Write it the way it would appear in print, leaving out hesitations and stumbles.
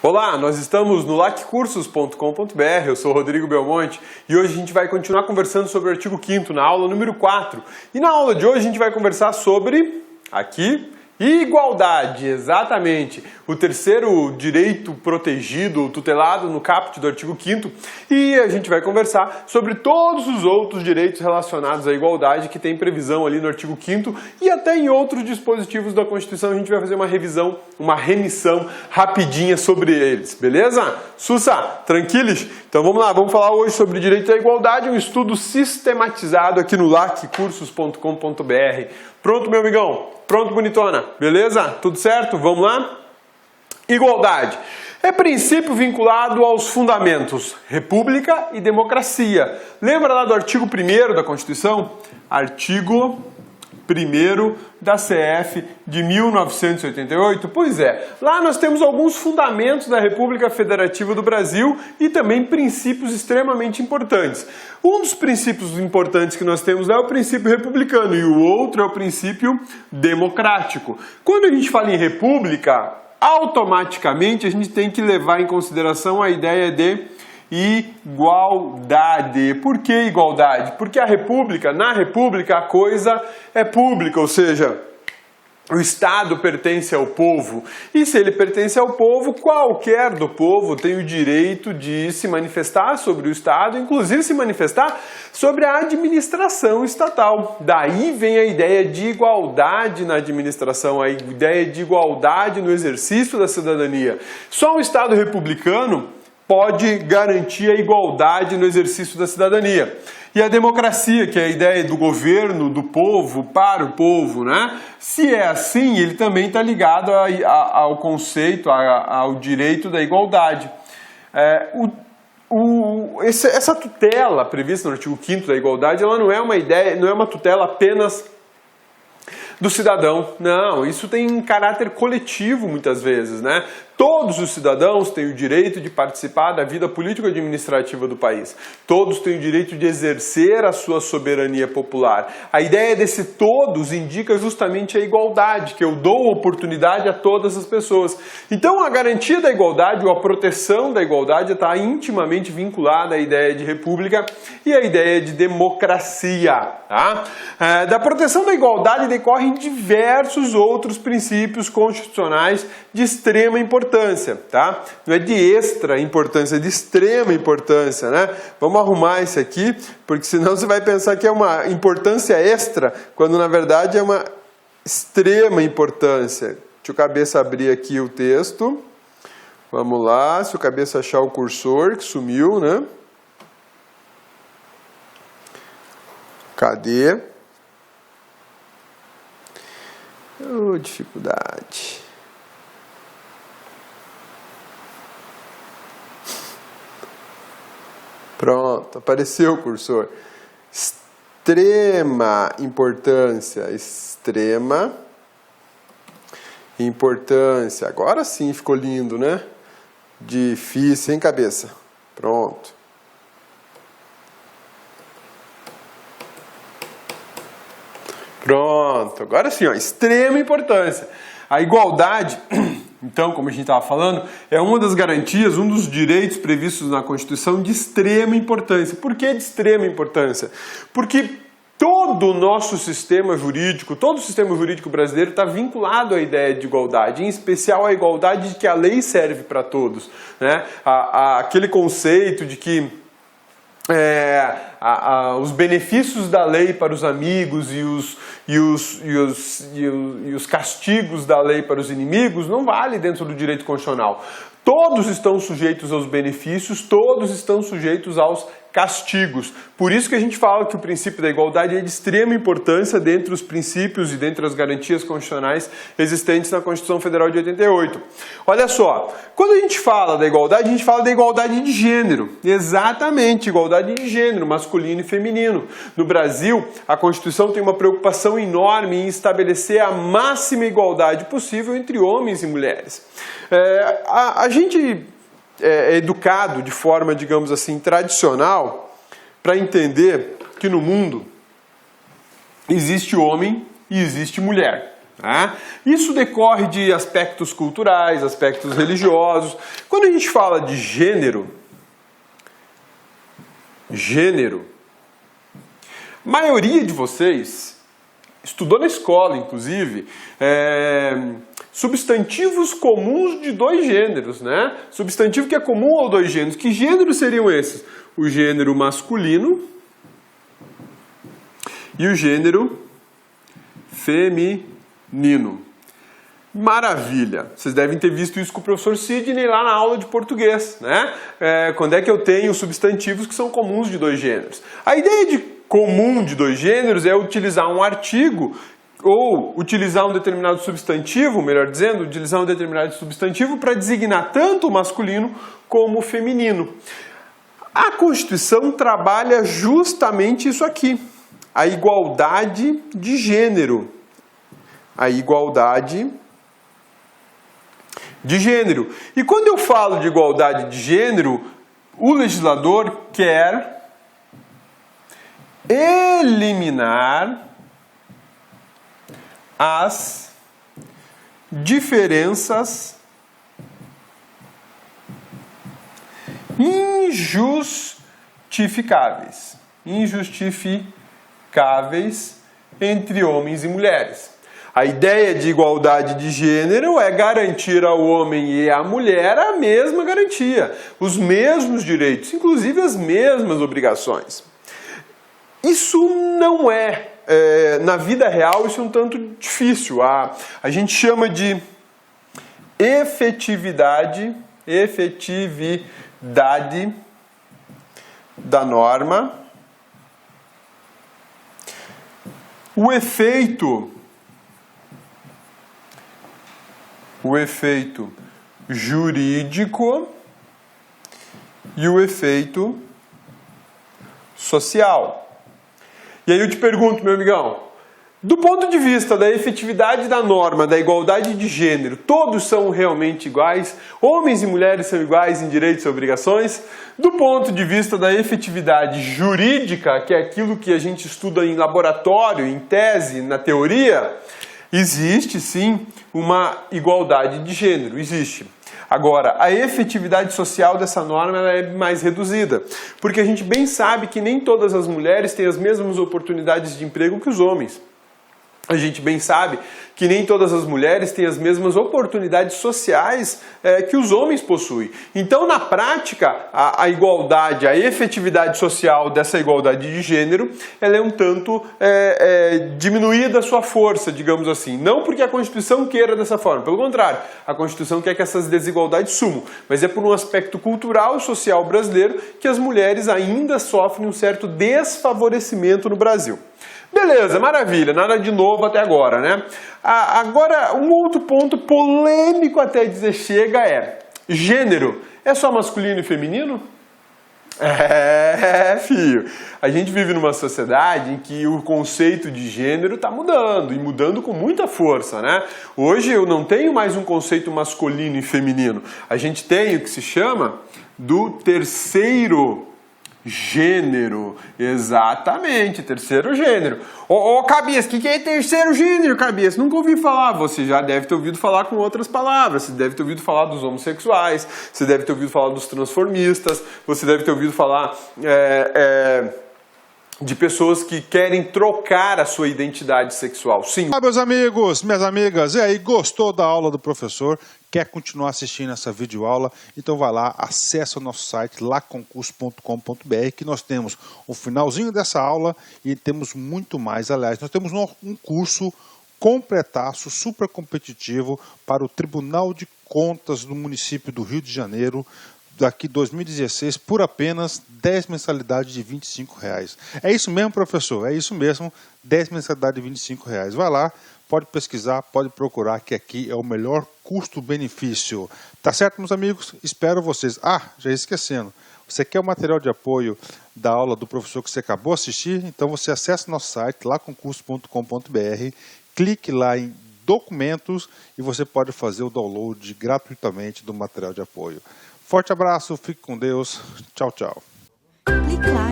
Olá, nós estamos no laccursos.com.br, eu sou o Rodrigo Belmonte e hoje a gente vai continuar conversando sobre o artigo 5º na aula número 4. E na aula de hoje a gente vai conversar sobre, aqui, igualdade, exatamente, o terceiro direito protegido, tutelado no caput do artigo 5º, e a gente vai conversar sobre todos os outros direitos relacionados à igualdade que tem previsão ali no artigo 5º e até em outros dispositivos da Constituição. A gente vai fazer uma revisão, uma remissão rapidinha sobre eles, beleza? Sussa, tranquilos? Então vamos lá, vamos falar hoje sobre o direito à igualdade, um estudo sistematizado aqui no laccursos.com.br. Pronto, meu amigão? Pronto, bonitona? Beleza? Tudo certo? Vamos lá? Igualdade. É princípio vinculado aos fundamentos república e democracia. Lembra lá do artigo 1º da Constituição? Artigo 1º da CF de 1988? Pois é, lá nós temos alguns fundamentos da República Federativa do Brasil e também princípios extremamente importantes. Um dos princípios importantes que nós temos lá é o princípio republicano e o outro é o princípio democrático. Quando a gente fala em república, automaticamente a gente tem que levar em consideração a ideia de igualdade. Por que igualdade? Porque na república a coisa é pública, ou seja, o Estado pertence ao povo. E se ele pertence ao povo, qualquer do povo tem o direito de se manifestar sobre o Estado, inclusive se manifestar sobre a administração estatal. Daí vem a ideia de igualdade na administração, a ideia de igualdade no exercício da cidadania. Só um Estado republicano pode garantir a igualdade no exercício da cidadania. E a democracia, que é a ideia do governo, do povo, para o povo, né? Se é assim, ele também está ligado ao conceito, ao direito da igualdade. Essa tutela prevista no artigo 5º da igualdade, ela não é uma ideia, não é uma tutela apenas do cidadão. Não, isso tem caráter coletivo muitas vezes, né? Todos os cidadãos têm o direito de participar da vida político-administrativa do país. Todos têm o direito de exercer a sua soberania popular. A ideia desse todos indica justamente a igualdade, que eu dou oportunidade a todas as pessoas. Então a garantia da igualdade ou a proteção da igualdade está intimamente vinculada à ideia de república e à ideia de democracia. Tá? Da proteção da igualdade decorrem diversos outros princípios constitucionais de extrema importância. Tá? Não é de extra importância, é de extrema importância, né? Vamos arrumar isso aqui, porque senão você vai pensar que é uma importância extra, quando na verdade é uma extrema importância. Deixa o cabeça abrir aqui o texto. Vamos lá, se o cabeça achar o cursor, que sumiu, né? Cadê? Oh, dificuldade. Pronto, apareceu o cursor. Extrema importância. Agora sim ficou lindo, né? Difícil, hein, cabeça? Pronto. Pronto, agora sim, ó, extrema importância. A igualdade, então, como a gente estava falando, é uma das garantias, um dos direitos previstos na Constituição de extrema importância. Por que de extrema importância? Porque todo o nosso sistema jurídico, todo o sistema jurídico brasileiro está vinculado à ideia de igualdade, em especial à igualdade de que a lei serve para todos, né? Aquele conceito de que os benefícios da lei para os amigos e os castigos da lei para os inimigos não vale dentro do direito constitucional. Todos estão sujeitos aos benefícios, todos estão sujeitos aos castigos. Por isso que a gente fala que o princípio da igualdade é de extrema importância dentre os princípios e dentre as garantias constitucionais existentes na Constituição Federal de 88. Olha só, quando a gente fala da igualdade, a gente fala da igualdade de gênero. Exatamente, igualdade de gênero, masculino e feminino. No Brasil, a Constituição tem uma preocupação enorme em estabelecer a máxima igualdade possível entre homens e mulheres. A gente é educado de forma, digamos assim, tradicional para entender que no mundo existe homem e existe mulher. né? Isso decorre de aspectos culturais, aspectos religiosos. Quando a gente fala de gênero, a maioria de vocês estudou na escola, inclusive, substantivos comuns de dois gêneros, né? Substantivo que é comum aos dois gêneros. Que gêneros seriam esses? O gênero masculino e o gênero feminino. Maravilha! Vocês devem ter visto isso com o professor Sidney lá na aula de português, né? Quando é que eu tenho substantivos que são comuns de dois gêneros? A ideia de comum de dois gêneros é utilizar um artigo ou utilizar um determinado substantivo, melhor dizendo, utilizar um determinado substantivo para designar tanto o masculino como o feminino. A Constituição trabalha justamente isso aqui, a igualdade de gênero. A igualdade de gênero. E quando eu falo de igualdade de gênero, o legislador quer eliminar as diferenças injustificáveis entre homens e mulheres. A ideia de igualdade de gênero é garantir ao homem e à mulher a mesma garantia, os mesmos direitos, inclusive as mesmas obrigações. Isso não na vida real, isso é um tanto difícil. A gente chama de efetividade da norma. O efeito jurídico e o efeito social. E aí eu te pergunto, meu amigão, do ponto de vista da efetividade da norma, da igualdade de gênero, todos são realmente iguais? Homens e mulheres são iguais em direitos e obrigações? Do ponto de vista da efetividade jurídica, que é aquilo que a gente estuda em laboratório, em tese, na teoria, existe sim uma igualdade de gênero, existe. Agora, a efetividade social dessa norma ela é mais reduzida, porque a gente bem sabe que nem todas as mulheres têm as mesmas oportunidades de emprego que os homens. A gente bem sabe que nem todas as mulheres têm as mesmas oportunidades sociais que os homens possuem. Então, na prática, a igualdade, a efetividade social dessa igualdade de gênero, ela é um tanto diminuída a sua força, digamos assim. Não porque a Constituição queira dessa forma, pelo contrário, a Constituição quer que essas desigualdades sumam, mas é por um aspecto cultural e social brasileiro que as mulheres ainda sofrem um certo desfavorecimento no Brasil. Beleza, maravilha, nada de novo até agora, né? Agora, um outro ponto polêmico até dizer chega gênero é só masculino e feminino? Filho, a gente vive numa sociedade em que o conceito de gênero está mudando, e mudando com muita força, né? Hoje eu não tenho mais um conceito masculino e feminino, a gente tem o que se chama do terceiro gênero, exatamente, terceiro gênero. Cabeça, o que é terceiro gênero, Cabeça? Nunca ouvi falar. Você já deve ter ouvido falar com outras palavras. Você deve ter ouvido falar dos homossexuais, você deve ter ouvido falar dos transformistas, você deve ter ouvido falar de pessoas que querem trocar a sua identidade sexual. Sim. Olá, meus amigos, minhas amigas. E aí, gostou da aula do professor? Quer continuar assistindo essa videoaula? Então vai lá, acessa o nosso site laconcurso.com.br, que nós temos o finalzinho dessa aula e temos muito mais. Aliás, nós temos um curso completaço, super competitivo para o Tribunal de Contas do município do Rio de Janeiro, daqui 2016, por apenas 10 mensalidades de R$ 25,00. É isso mesmo, professor? É isso mesmo, 10 mensalidades de R$ 25,00. Vai lá, pode pesquisar, pode procurar, que aqui é o melhor custo-benefício. Tá certo, meus amigos? Espero vocês. Já ia esquecendo. Você quer o material de apoio da aula do professor que você acabou de assistir? Então você acessa nosso site, laconcurso.com.br, clique lá em documentos e você pode fazer o download gratuitamente do material de apoio. Forte abraço, fique com Deus. Tchau, tchau. Clique lá.